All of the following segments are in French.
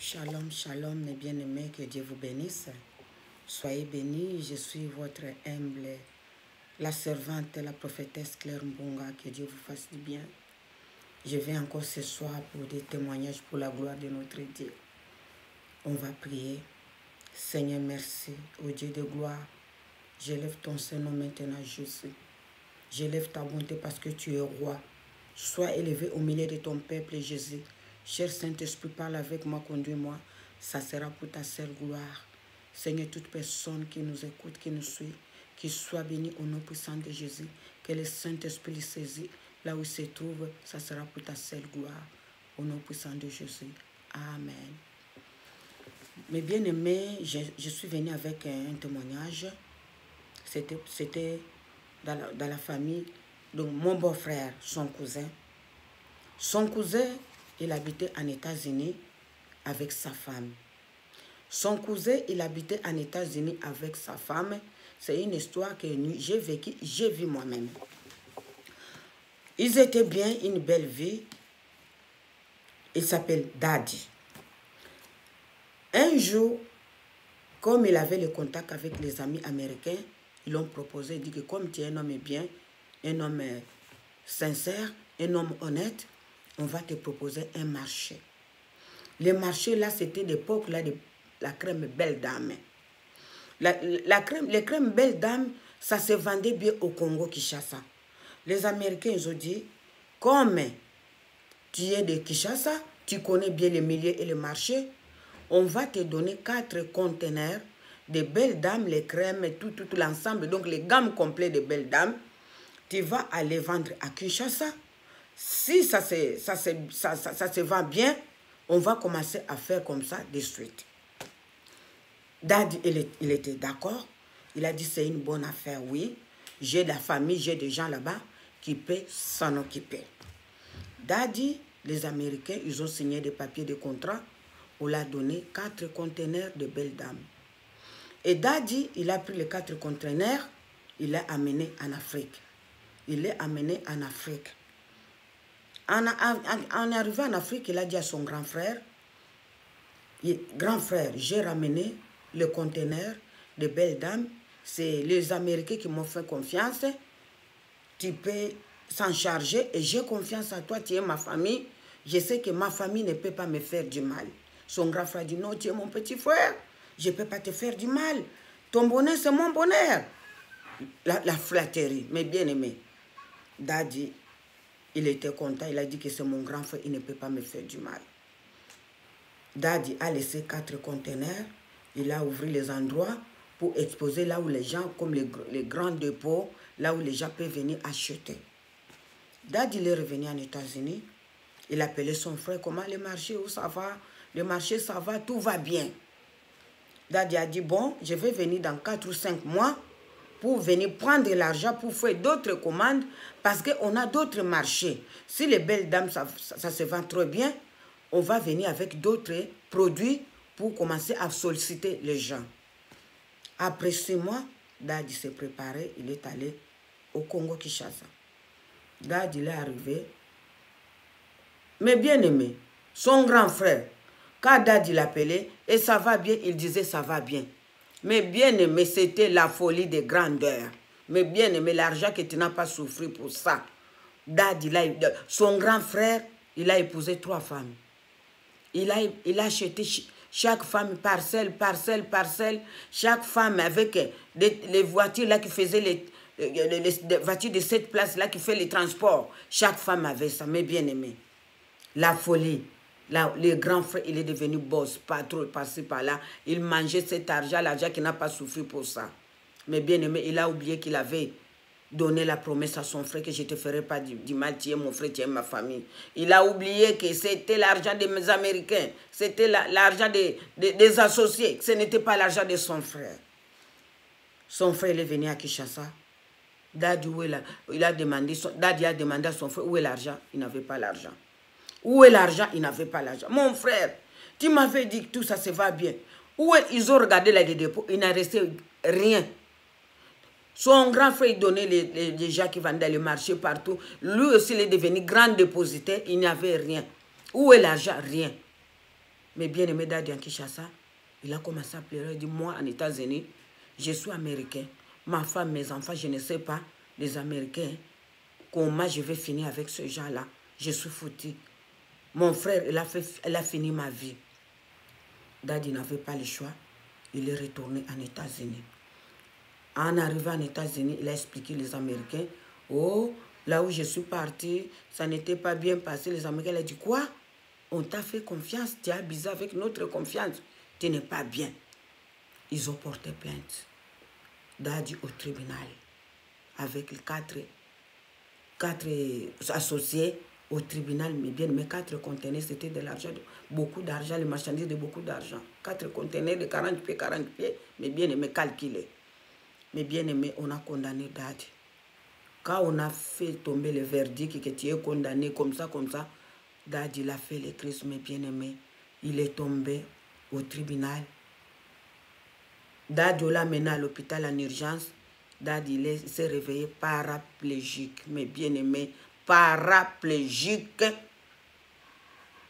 Shalom, shalom, mes bien-aimés, que Dieu vous bénisse. Soyez bénis, je suis votre humble, la servante, la prophétesse Claire Mbonga, que Dieu vous fasse du bien. Je viens encore ce soir pour des témoignages pour la gloire de notre Dieu. On va prier. Seigneur, merci, au Dieu de gloire. J'élève ton Saint-Nom maintenant, Jésus. J'élève ta bonté parce que tu es roi. Sois élevé au milieu de ton peuple, Jésus. Cher Saint-Esprit, parle avec moi, conduis-moi. Ça sera pour ta seule gloire. Seigneur, toute personne qui nous écoute, qui nous suit, qui soit bénie au nom puissant de Jésus. Que le Saint-Esprit le saisit là où il se trouve. Ça sera pour ta seule gloire. Au nom puissant de Jésus. Amen. Mes bien-aimés, je suis venu avec un témoignage. C'était dans la famille. Donc, mon beau-frère, son cousin. Son cousin, il habitait en États-Unis avec sa femme. Son cousin, il habitait en États-Unis avec sa femme. C'est une histoire que j'ai vécue, j'ai vu moi-même. Ils étaient bien, une belle vie. Il s'appelle Daddy. Un jour, comme il avait le contact avec les amis américains, ils l'ont proposé, il dit que comme tu es un homme bien, un homme sincère, un homme honnête, on va te proposer un marché. Le marché, là, c'était l'époque de la crème Belle Dame. Les crèmes Belle Dame, ça se vendait bien au Congo-Kinshasa. Les Américains, ils ont dit, comme tu es de Kinshasa, tu connais bien le milieu et le marché, on va te donner 4 conteneurs de Belle Dame, les crèmes, tout l'ensemble, donc les gammes complètes de Belle Dame. Tu vas aller vendre à Kinshasa. Si ça se vend bien, on va commencer à faire comme ça de suite. Daddy, il était d'accord. Il a dit, c'est une bonne affaire, oui. J'ai de la famille, j'ai des gens là-bas qui peuvent s'en occuper. Daddy, les Américains, ils ont signé des papiers de contrat. On l'a donné 4 conteneurs de Belle Dame. Et Daddy, il a pris les 4 conteneurs, il l'a amené en Afrique. Il l'a amené en Afrique. En arrivant en Afrique, il a dit à son grand frère, grand frère, j'ai ramené le conteneur de Belle Dame. C'est les Américains qui m'ont fait confiance. Tu peux s'en charger et j'ai confiance en toi, tu es ma famille. Je sais que ma famille ne peut pas me faire du mal. Son grand frère dit, non, tu es mon petit frère. Je ne peux pas te faire du mal. Ton bonheur, c'est mon bonheur. La flatterie, mes bien-aimés. Daddy, il était content. Il a dit que c'est mon grand frère, il ne peut pas me faire du mal. Daddy a laissé 4 conteneurs. Il a ouvert les endroits pour exposer là où les gens, comme les grands dépôts, là où les gens peuvent venir acheter. Daddy il est revenu en États-Unis. Il a appelé son frère, comment le marché, où ça va? Le marché, ça va, tout va bien. Daddy a dit, bon, je vais venir dans 4 ou 5 mois pour venir prendre de l'argent pour faire d'autres commandes parce qu'on a d'autres marchés. Si les Belles Dames, ça se vend trop bien, on va venir avec d'autres produits pour commencer à solliciter les gens. Après 6 mois, Daddy s'est préparé, il est allé au Congo-Kinshasa. Daddy il est arrivé. Mais bien aimé, son grand frère, quand Daddy l'appelait, et ça va bien, il disait ça va bien. Mais bien aimé, c'était la folie de grandeur. Mais bien aimé, l'argent que tu n'as pas souffert pour ça. Daddy, son grand frère, il a épousé 3 femmes. Il a acheté chaque femme parcelle. Chaque femme avec les voitures là qui faisaient les voitures de 7 places là qui fait les transports. Chaque femme avait ça, mais bien aimé. La folie. Là, le grand frère, il est devenu boss, patron, par-ci, par-là. Il mangeait cet argent, l'argent qu'il n'a pas souffert pour ça. Mais bien aimé, il a oublié qu'il avait donné la promesse à son frère que je ne te ferai pas du mal, tu es mon frère, tu es ma famille. Il a oublié que c'était l'argent des Américains, c'était l'argent des associés, ce n'était pas l'argent de son frère. Son frère, il est venu à Kinshasa. Daddy a demandé à son frère où est l'argent. Il n'avait pas l'argent. Où est l'argent? Il n'avait pas l'argent. Mon frère, tu m'avais dit que tout ça se va bien. Où est, ils ont regardé les dépôts, il n'a resté rien. Son grand frère, il donnait les gens qui vendaient le marché partout. Lui aussi, il est devenu grand dépositaire, il n'y avait rien. Où est l'argent? Rien. Mais bien aimé Dadi en Kinshasa, il a commencé à pleurer. Il dit, moi, en États-Unis, je suis américain. Ma femme, mes enfants, je ne sais pas, les Américains, comment je vais finir avec ce gens-là. Je suis foutu. Mon frère, il a fini ma vie. Dadi n'avait pas le choix. Il est retourné en États-Unis. En arrivant en États-Unis, il a expliqué aux Américains, oh, là où je suis parti, ça n'était pas bien passé. Les Américains, il a dit, quoi? On t'a fait confiance, tu as abusé avec notre confiance. Tu n'es pas bien. Ils ont porté plainte. Dadi au tribunal. Avec quatre associés au tribunal. Mais bien, mes 4 conteneurs, c'était de l'argent. Beaucoup d'argent, les marchandises de beaucoup d'argent. 4 conteneurs de 40 pieds. Mais bien aimé, calculé. Mais bien aimé, on a condamné Dadi. Quand on a fait tomber le verdict que tu es condamné comme ça, Dadi il a fait les crises, mais bien aimé, il est tombé au tribunal. Dadi l'a mené à l'hôpital en urgence. Dadi il s'est réveillé paraplégique, mais bien aimé, paraplégique.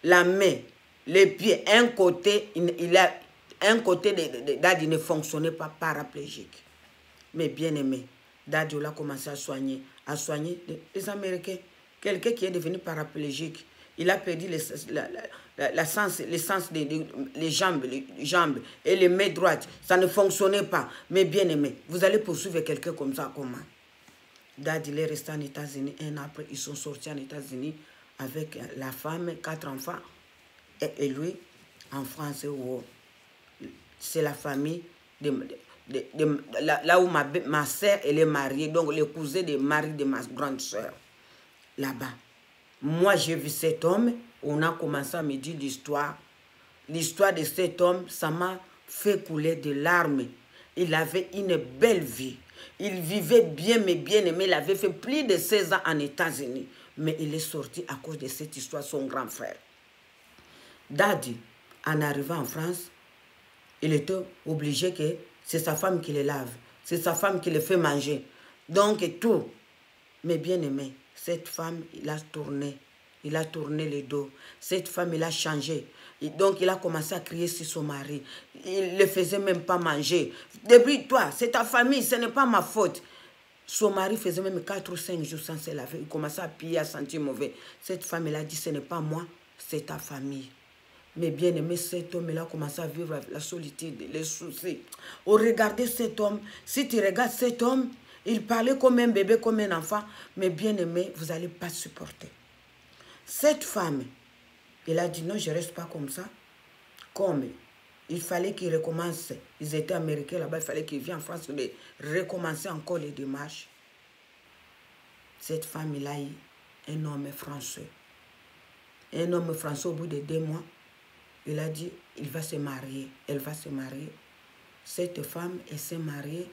La main, les pieds, un côté, un côté de Dadi ne fonctionnait pas, paraplégique. Mais bien aimé, Dadi a commencé à soigner les Américains. Quelqu'un qui est devenu paraplégique, il a perdu l'essence des jambes et les mains droites. Ça ne fonctionnait pas. Mais bien aimé, vous allez poursuivre quelqu'un comme ça, comment? Dadi est resté en États-Unis. Un an après, ils sont sortis en États-Unis avec la femme, 4 enfants. Et lui, en France, c'est la famille là où ma soeur elle est mariée, donc le cousin de mari de ma grande soeur, là-bas. Moi, j'ai vu cet homme, on a commencé à me dire l'histoire. L'histoire de cet homme, ça m'a fait couler de larmes. Il avait une belle vie. Il vivait bien, mais bien aimé. Il avait fait plus de 16 ans en États-Unis. Mais il est sorti à cause de cette histoire, son grand frère. Dadi, en arrivant en France, il était obligé que c'est sa femme qui le lave. C'est sa femme qui le fait manger. Donc, tout. Mais bien aimé, cette femme, il a tourné le dos. Cette femme, il a changé. Donc, il a commencé à crier sur son mari. Il ne le faisait même pas manger. Depuis toi, c'est ta famille, ce n'est pas ma faute. Son mari faisait même 4 ou 5 jours sans se laver. Il commençait à piller, à sentir mauvais. Cette femme, elle a dit, ce n'est pas moi, c'est ta famille. Mais bien aimé, cet homme, il a commencé à vivre la solitude, les soucis. Oh, regardez cet homme. Si tu regardes cet homme, il parlait comme un bébé, comme un enfant. Mais bien aimé, vous n'allez pas supporter. Cette femme, elle a dit non, je ne reste pas comme ça. Comme il fallait qu'il recommence. Ils étaient américains là-bas, il fallait qu'il vienne en France de recommencer encore les démarches. Cette femme, il a eu un homme français. Un homme français, au bout de 2 mois, il a dit, il va se marier, elle va se marier. Cette femme, elle s'est mariée,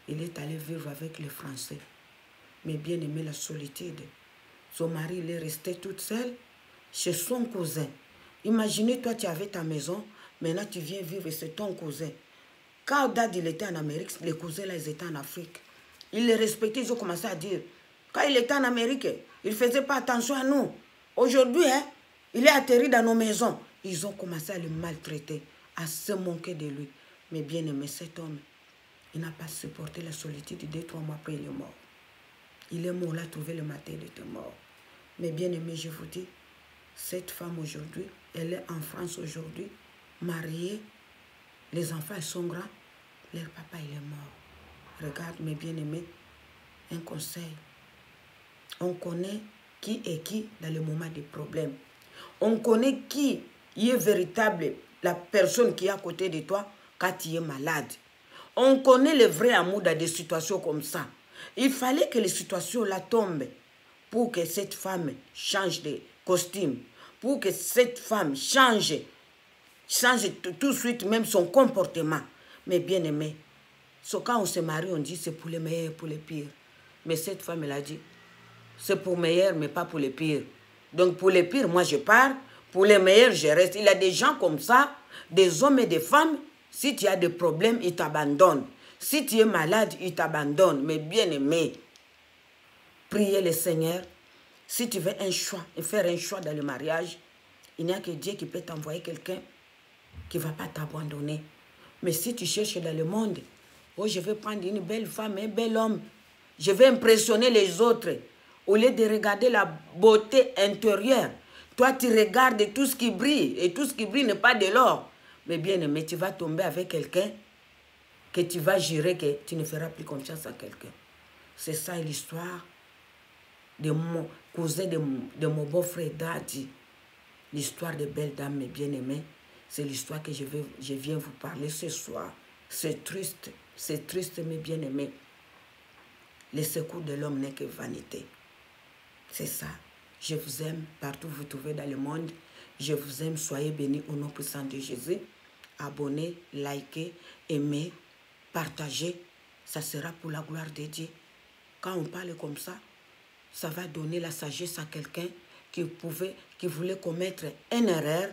il est allé vivre avec les Français. Mais bien aimé la solitude. Son mari, il est resté toute seule chez son cousin. Imaginez, toi, tu avais ta maison, maintenant tu viens vivre, c'est ton cousin. Quand Dadi il était en Amérique, les cousins, là, ils étaient en Afrique. Ils les respectaient, ils ont commencé à dire, quand il était en Amérique, il ne faisait pas attention à nous. Aujourd'hui, hein, il est atterri dans nos maisons. Ils ont commencé à le maltraiter, à se moquer de lui. Mais bien aimé, cet homme, il n'a pas supporté la solitude. 2-3 mois après, il est mort. Il est mort, on l'a trouvé le matin, il était mort. Mais bien aimé, je vous dis, cette femme aujourd'hui, elle est en France aujourd'hui, mariée. Les enfants, ils sont grands. Leur papa, il est mort. Regarde, mes bien-aimés, un conseil. On connaît qui est qui dans le moment des problèmes. On connaît qui est véritable, la personne qui est à côté de toi quand tu es malade. On connaît le vrai amour dans des situations comme ça. Il fallait que les situations là tombent pour que cette femme change de costume, pour que cette femme change tout de suite même son comportement. Mais bien aimé, quand on se marie, on dit c'est pour les meilleurs et pour les pires. Mais cette femme, elle a dit, c'est pour meilleurs, mais pas pour les pires. Donc pour les pires, moi je pars. Pour les meilleurs, je reste. Il y a des gens comme ça, des hommes et des femmes, si tu as des problèmes, ils t'abandonnent. Si tu es malade, ils t'abandonnent. Mais bien aimé, priez le Seigneur. Si tu veux un choix, faire un choix dans le mariage, Il n'y a que Dieu qui peut t'envoyer quelqu'un qui ne va pas t'abandonner. Mais si tu cherches dans le monde, oh, je vais prendre une belle femme, un bel homme, je vais impressionner les autres. Au lieu de regarder la beauté intérieure, toi, tu regardes tout ce qui brille, et tout ce qui brille n'est pas de l'or. Mais bien aimé, tu vas tomber avec quelqu'un que tu vas jurer que tu ne feras plus confiance à quelqu'un. C'est ça l'histoire de mon cousin, de mon beau-frère Dadi. L'histoire de belle dame, mes bien-aimés. C'est l'histoire que je viens vous parler ce soir. C'est triste, mes bien-aimés. Le secours de l'homme n'est que vanité. C'est ça. Je vous aime partout où vous trouvez dans le monde. Je vous aime. Soyez bénis au nom puissant de Jésus. Abonnez, likez, aimez, partagez. Ça sera pour la gloire de Dieu. Quand on parle comme ça, ça va donner la sagesse à quelqu'un qui voulait commettre une erreur.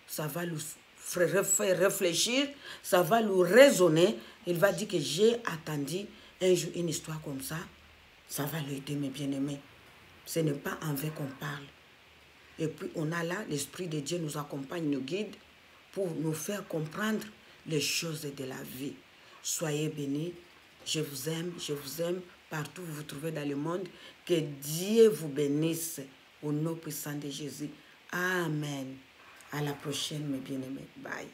Ça va lui faire réfléchir. Ça va lui raisonner. Il va dire que j'ai attendu un jour une histoire comme ça. Ça va l'aider, mes bien-aimés. Ce n'est pas en vain qu'on parle. Et puis on a là, l'Esprit de Dieu nous accompagne, nous guide pour nous faire comprendre les choses de la vie. Soyez bénis. Je vous aime partout où vous vous trouvez dans le monde. Que Dieu vous bénisse au nom puissant de Jésus. Amen. À la prochaine, mes bien-aimés. Bye.